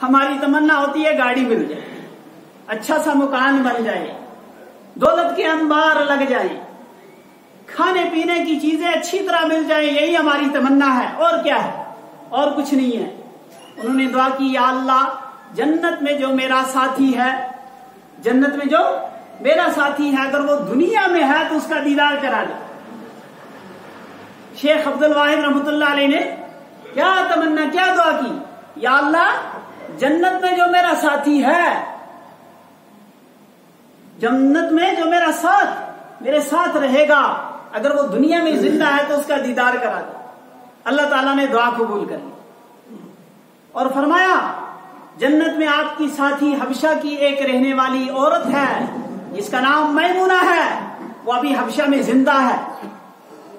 ہماری تمنا ہوتی ہے گاڑی مل جائے، اچھا سا مکان بن جائے، دولت کے انبار لگ جائیں، کھانے پینے کی چیزیں اچھی طرح مل جائیں، یہی ہماری تمنا ہے، اور کیا ہے، اور کچھ نہیں ہے۔ انہوں نے دعا کی، یا اللہ جنت میں جو میرا ساتھی ہے، جنت میں جو میرا ساتھی ہے اگر وہ دنیا میں ہے تو اس کا دیدار کرا دے۔ شیخ عبد الواحد رحمۃ اللہ علیہ نے کیا تمنا، کیا دعا کی، یا اللہ جنت میں جو میرا ساتھی ہے، جنت میں جو میرے ساتھ رہے گا، اگر وہ دنیا میں زندہ ہے تو اس کا دیدار کرا دے۔ اللہ تعالیٰ نے دعا قبول کر لی اور فرمایا جنت میں آپ کی ساتھی حبشہ کی ایک رہنے والی عورت ہے جس کا نام میمونہ ہے، وہ ابھی حبشہ میں زندہ ہے۔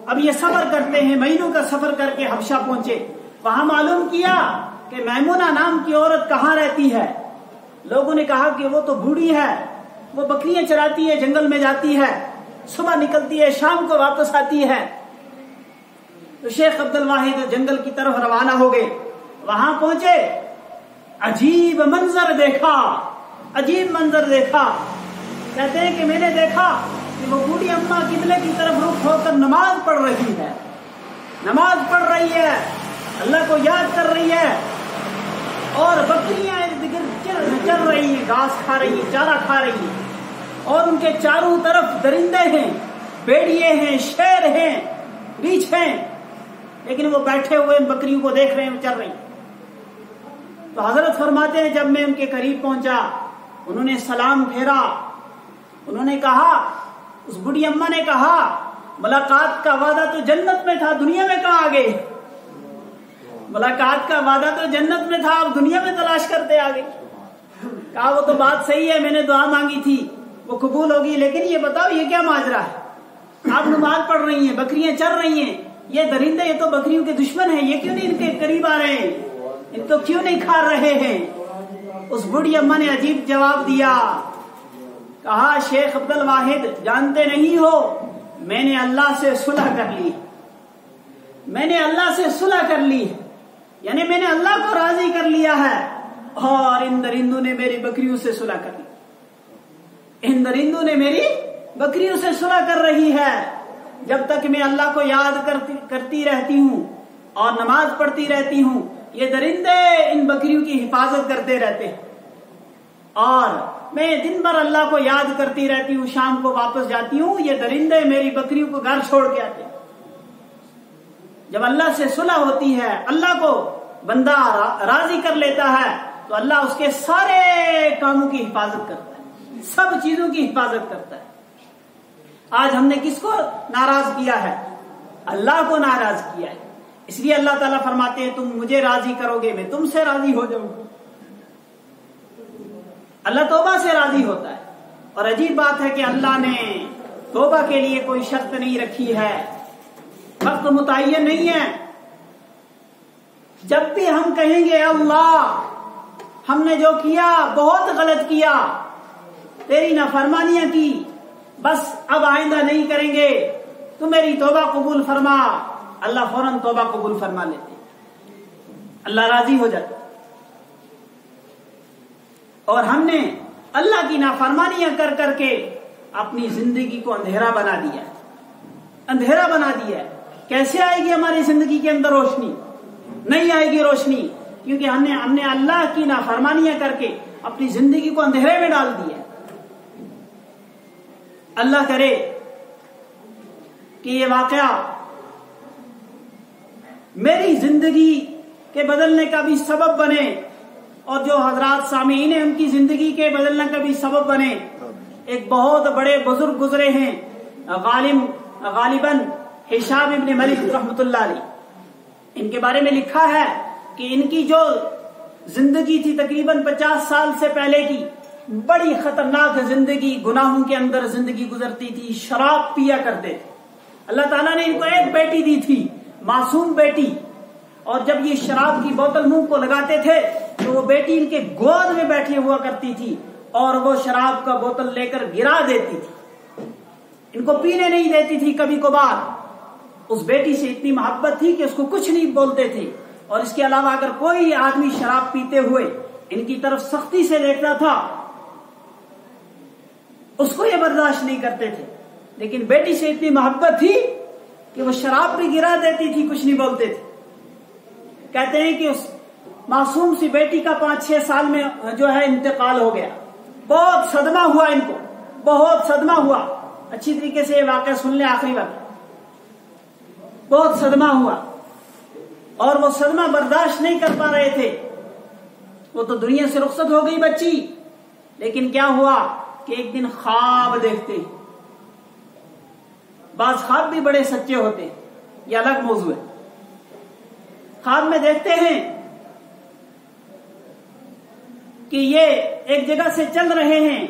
اب یہ سفر کرتے ہیں، مہینوں کا سفر کر کے حبشہ پہنچے، وہاں معلوم کیا کہ میمونہ نام کی عورت کہاں رہتی ہے۔ لوگوں نے کہا کہ وہ تو بوڑھی ہے، وہ بکریاں چراتی ہے، جنگل میں جاتی ہے، صبح نکلتی ہے، شام کو واپس آتی ہے۔ تو شیخ عبد الواحد جنگل کی طرف روانہ ہو گئے، وہاں پہنچے، عجیب منظر دیکھا، عجیب منظر دیکھا۔ کہتے ہیں کہ میں نے دیکھا کہ وہ بوڑھی اماں قبلے کی طرف رخ ہو کر نماز پڑھ رہی ہے، نماز پڑھ رہی ہے، اللہ کو یاد کر رہی ہے، اور بکریاں ارد گرد چر رہی ہیں، گھاس کھا رہی ہیں، چارہ کھا رہی ہیں، اور ان کے چاروں طرف درندے ہیں، بھیڑیے ہیں، شیر ہیں، ریچھ ہیں، لیکن وہ بیٹھے ہوئے ان بکریوں کو دیکھ رہے ہیں، چر رہی ہیں۔ تو حضرت فرماتے ہیں جب میں ان کے قریب پہنچا، انہوں نے سلام پھیرا، انہوں نے کہا، اس بڑھی اماں نے کہا ملاقات کا وعدہ تو جنت میں تھا، دنیا میں کہاں آ گئے؟ ملاقات کا وعدہ تو جنت میں تھا، آپ دنیا میں تلاش کرتے آ گئے۔ کہا وہ تو بات صحیح ہے، میں نے دعا مانگی تھی وہ قبول ہوگی، لیکن یہ بتاؤ یہ کیا ماجرا ہے؟ آپ نماز پڑھ رہی ہیں، بکریاں چر رہی ہیں، یہ درندے یہ تو بکریوں کے دشمن ہیں، یہ کیوں نہیں ان کے قریب آ رہے ہیں، ان کو کیوں نہیں کھا رہے ہیں؟ اس بڑھی اماں نے عجیب جواب دیا، کہا شیخ عبد الواحد جانتے نہیں ہو، میں نے اللہ سے صلح کر لی، میں نے اللہ سے صلح کر لی، یعنی میں نے اللہ کو راضی کر لیا ہے، اور ان درندوں نے میری بکریوں سے صلح کر لی، ان درندوں نے میری بکریوں سے صلح کر رہی ہے۔ جب تک میں اللہ کو یاد کرتی رہتی ہوں اور نماز پڑھتی رہتی ہوں، یہ درندے ان بکریوں کی حفاظت کرتے رہتے ہیں، اور میں دن بھر اللہ کو یاد کرتی رہتی ہوں، شام کو واپس جاتی ہوں، یہ درندے میری بکریوں کو گھر چھوڑ کے آتے ہیں۔ جب اللہ سے صلح ہوتی ہے، اللہ کو بندہ راضی کر لیتا ہے، تو اللہ اس کے سارے کاموں کی حفاظت کرتا ہے، سب چیزوں کی حفاظت کرتا ہے۔ آج ہم نے کس کو ناراض کیا ہے؟ اللہ کو ناراض کیا ہے، اس لیے اللہ تعالیٰ فرماتے ہیں تم مجھے راضی کرو گے، میں تم سے راضی ہو جاؤں گا۔ اللہ توبہ سے راضی ہوتا ہے، اور عجیب بات ہے کہ اللہ نے توبہ کے لیے کوئی شرط نہیں رکھی ہے، وقت متعین نہیں ہے۔ جب بھی ہم کہیں گے اللہ ہم نے جو کیا بہت غلط کیا، تیری نافرمانیاں کی، بس اب آئندہ نہیں کریں گے، تو میری توبہ قبول فرما، اللہ فوراً توبہ قبول فرما لیتے، اللہ راضی ہو جاتا۔ اور ہم نے اللہ کی نافرمانیاں کر کر کے اپنی زندگی کو اندھیرا بنا دیا، اندھیرا بنا دیا۔ کیسے آئے گی ہماری زندگی کے اندر روشنی؟ نہیں آئے گی روشنی، کیونکہ ہم نے اللہ کی نافرمانیاں کر کے اپنی زندگی کو اندھیرے میں ڈال دیا۔ اللہ کرے کہ یہ واقعہ میری زندگی کے بدلنے کا بھی سبب بنے، اور جو حضرات سامعین ہیں ان کی زندگی کے بدلنے کا بھی سبب بنے۔ ایک بہت بڑے بزرگ گزرے ہیں، غالباً ہشام ابن ملک رحمۃ اللہ علیہ، ان کے بارے میں لکھا ہے کہ ان کی جو زندگی تھی تقریباً 50 سال سے پہلے کی، بڑی خطرناک زندگی، گناہوں کے اندر زندگی گزرتی تھی، شراب پیا کرتے تھے۔ اللہ تعالیٰ نے ان کو ایک بیٹی دی تھی، معصوم بیٹی، اور جب یہ شراب کی بوتل منہ کو لگاتے تھے تو وہ بیٹی ان کے گود میں بیٹھی ہوا کرتی تھی، اور وہ شراب کا بوتل لے کر گرا دیتی تھی، ان کو پینے نہیں دیتی تھی کبھی کبھار۔ اس بیٹی سے اتنی محبت تھی کہ اس کو کچھ نہیں بولتے تھے، اور اس کے علاوہ اگر کوئی آدمی شراب پیتے ہوئے ان کی طرف سختی سے دیکھتا تھا، اس کو یہ برداشت نہیں کرتے تھے، لیکن بیٹی سے اتنی محبت تھی کہ وہ شراب بھی گرا دیتی تھی، کچھ نہیں بولتے تھے۔ کہتے ہیں کہ اس معصوم سی بیٹی کا 5-6 سال میں جو ہے انتقال ہو گیا۔ بہت صدمہ ہوا ان کو، بہت صدمہ ہوا۔ اچھی طریقے سے یہ واقعہ سن لیں، آخری وقت بہت صدمہ ہوا، اور وہ صدمہ برداشت نہیں کر پا رہے تھے۔ وہ تو دنیا سے رخصت ہو گئی بچی، لیکن کیا ہوا کہ ایک دن خواب دیکھتے، بعض خواب بھی بڑے سچے ہوتے، یہ الگ موضوع ہے۔ خواب میں دیکھتے ہیں کہ یہ ایک جگہ سے چل رہے ہیں،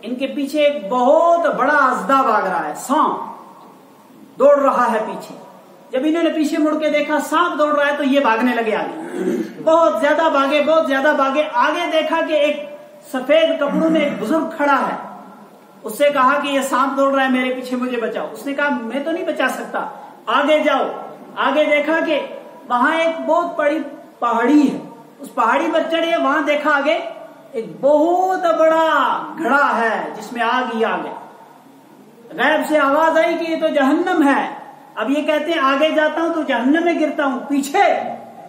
ان کے پیچھے ایک بہت بڑا اژدھا بھاگ رہا ہے، سانپ دوڑ رہا ہے پیچھے۔ جب انہوں نے پیچھے مڑ کے دیکھا سانپ دوڑ رہا ہے تو یہ بھاگنے لگے آگے، بہت زیادہ بھاگے، بہت زیادہ بھاگے۔ آگے دیکھا کہ ایک سفید کپڑوں میں ایک بزرگ کھڑا ہے، اس سے کہا کہ یہ سانپ دوڑ رہا ہے، میرے پیچھے مجھے بچاؤ۔ اس نے کہا میں تو نہیں بچا سکتا، آگے جاؤ۔ آگے دیکھا کہ وہاں ایک بہت بڑی پہاڑی ہے، اس پہاڑی پر چڑھے، وہاں دیکھا آگے ایک بہت بڑا گھڑا ہے جس میں آگ ہی آگ ہے۔ غیب سے آواز آئی کہ یہ تو جہنم ہے۔ اب یہ کہتے ہیں آگے جاتا ہوں تو جہنم میں گرتا ہوں، پیچھے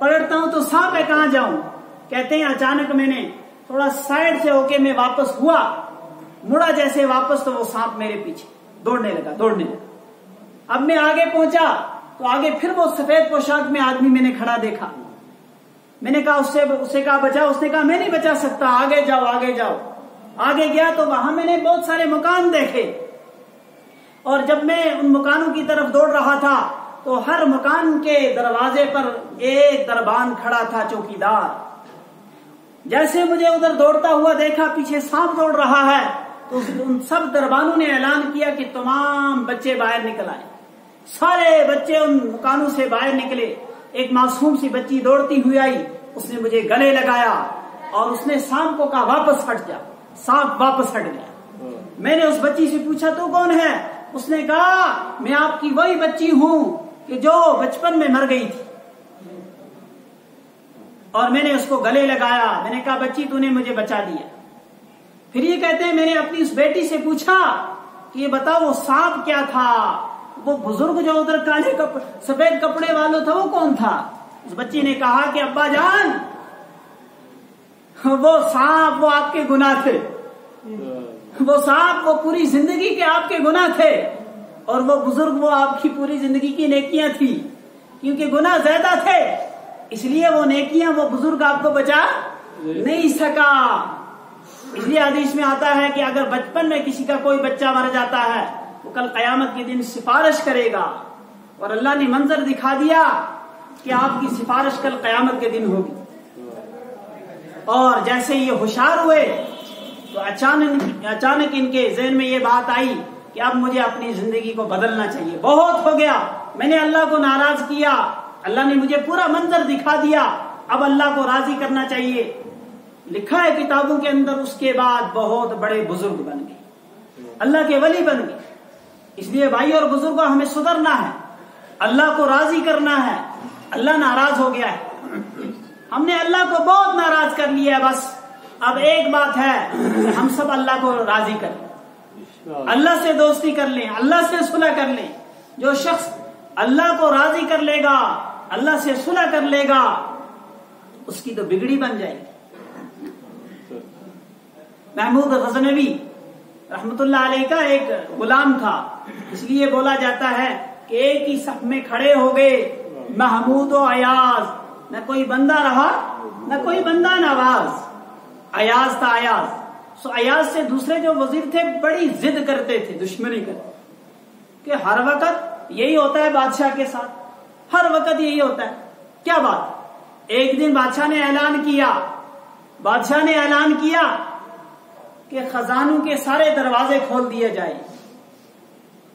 پلٹتا ہوں تو سانپ ہے، کہاں جاؤں؟ کہتے ہیں اچانک میں نے تھوڑا سائڈ سے ہو کے میں واپس ہوا، مڑا جیسے واپس تو وہ سانپ میرے پیچھے دوڑنے لگا۔ اب میں آگے پہنچا تو آگے پھر وہ سفید پوشاک میں آدمی میں نے کھڑا دیکھا۔ میں نے کہا اس سے کہا بچاؤ، اس نے کہا میں نہیں بچا سکتا، آگے جاؤ آگے جاؤ۔ آگے گیا تو وہاں میں نے بہت سارے مکان دیکھے، اور جب میں ان مکانوں کی طرف دوڑ رہا تھا تو ہر مکان کے دروازے پر ایک دربان کھڑا تھا، چوکیدار۔ جیسے مجھے ادھر دوڑتا ہوا دیکھا پیچھے سانپ دوڑ رہا ہے تو ان سب دربانوں نے اعلان کیا کہ تمام بچے باہر نکل آئے۔ سارے بچے ان مکانوں سے باہر نکلے۔ ایک معصوم سی بچی دوڑتی ہوئی آئی، اس نے مجھے گلے لگایا اور اس نے سانپ کو کہا واپس ہٹ جا۔ سانپ واپس ہٹ گیا۔ میں نے اس بچی سے پوچھا تو کون ہے؟ اس نے کہا میں آپ کی وہی بچی ہوں کہ جو بچپن میں مر گئی تھی۔ اور میں نے اس کو گلے لگایا، میں نے کہا بچی تو نے مجھے بچا دیا۔ پھر یہ کہتے ہیں میں نے اپنی اس بیٹی سے پوچھا کہ یہ بتاؤ وہ سانپ کیا تھا، وہ بزرگ جو ادھر کالے سفید کپڑے والوں تھا وہ کون تھا؟ اس بچی نے کہا کہ ابا جان وہ سانپ وہ آپ کے گناہ تھے، وہ سانپ وہ پوری زندگی کے آپ کے گناہ تھے، اور وہ بزرگ وہ آپ کی پوری زندگی کی نیکیاں تھی، کیونکہ گناہ زیادہ تھے اس لیے وہ نیکیاں وہ بزرگ آپ کو بچا نہیں سکا۔ اس لیے حدیث میں آتا ہے کہ اگر بچپن میں کسی کا کوئی بچہ مر جاتا ہے وہ کل قیامت کے دن سفارش کرے گا، اور اللہ نے منظر دکھا دیا کہ آپ کی سفارش کل قیامت کے دن ہوگی۔ اور جیسے یہ ہوشیار ہوئے تو اچانک ان کے ذہن میں یہ بات آئی کہ اب مجھے اپنی زندگی کو بدلنا چاہیے، بہت ہو گیا، میں نے اللہ کو ناراض کیا، اللہ نے مجھے پورا منظر دکھا دیا، اب اللہ کو راضی کرنا چاہیے۔ لکھا ہے کتابوں کے اندر اس کے بعد بہت بڑے بزرگ بن گئے، اللہ کے ولی بن گئے۔ اس لیے بھائی اور بزرگوں ہمیں سدھرنا ہے، اللہ کو راضی کرنا ہے۔ اللہ ناراض ہو گیا ہے، ہم نے اللہ کو بہت ناراض کر لیا ہے، بس اب ایک بات ہے کہ ہم سب اللہ کو راضی کریں، اللہ سے دوستی کر لیں، اللہ سے صلح کر لیں۔ جو شخص اللہ کو راضی کر لے گا، اللہ سے صلح کر لے گا، اس کی تو بگڑی بن جائے گی۔ محمود غزنوی رحمت اللہ علیہ کا ایک غلام تھا، اس لیے بولا جاتا ہے کہ ایک ہی صف میں کھڑے ہو گئے محمود و ایاز، نہ کوئی بندہ رہا نہ کوئی بندہ نواز۔ ایاز تھا ایاز، سو ایاز سے دوسرے جو وزیر تھے بڑی ضد کرتے تھے، دشمنی کرتے کہ ہر وقت یہی ہوتا ہے بادشاہ کے ساتھ، ہر وقت یہی ہوتا ہے، کیا بات؟ ایک دن بادشاہ نے اعلان کیا کہ خزانوں کے سارے دروازے کھول دیے جائیں۔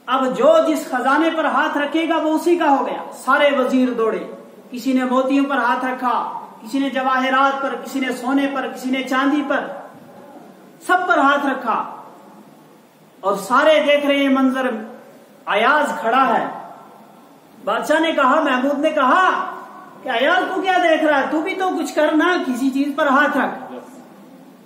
اب جو جس خزانے پر ہاتھ رکھے گا وہ اسی کا ہو گیا۔ سارے وزیر دوڑے، کسی نے موتیوں پر ہاتھ رکھا، کسی نے جواہرات پر، کسی نے سونے پر، کسی نے چاندی پر، سب پر ہاتھ رکھا، اور سارے دیکھ رہے ہیں منظر۔ ایاز کھڑا ہے، بادشاہ نے کہا، محمود نے کہا کہ ایاز تو کیا دیکھ رہا ہے، تو بھی تو کچھ کرنا، کسی چیز پر ہاتھ رکھ۔